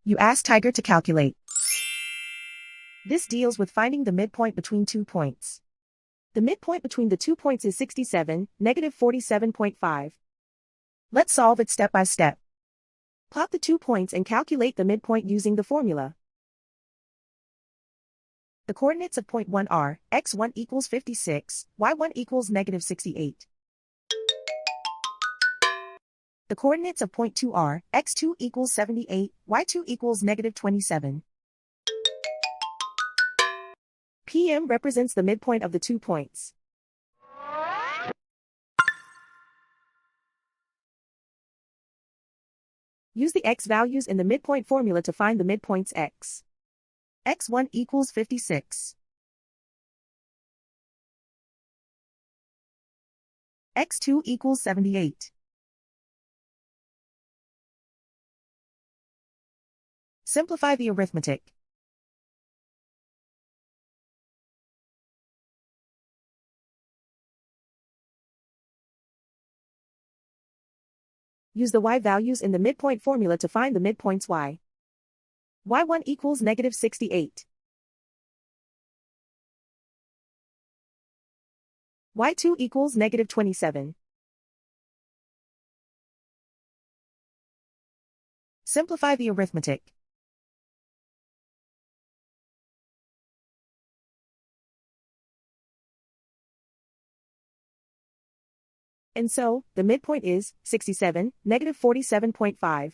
You ask Tiger to calculate. This deals with finding the midpoint between 2 points. The midpoint between the 2 points is 67, negative 47.5. Let's solve it step by step. Plot the 2 points and calculate the midpoint using the formula. The coordinates of point 1 are, x1 equals 56, y1 equals negative 68. The coordinates of point 2 are, x2 equals 78, y2 equals negative 27. PM represents the midpoint of the 2 points. Use the x values in the midpoint formula to find the midpoints x. x1 equals 56. x2 equals 78. Simplify the arithmetic. Use the y values in the midpoint formula to find the midpoints y. y1 equals negative 68. y2 equals negative 27. Simplify the arithmetic. And so, the midpoint is 67, negative 47.5.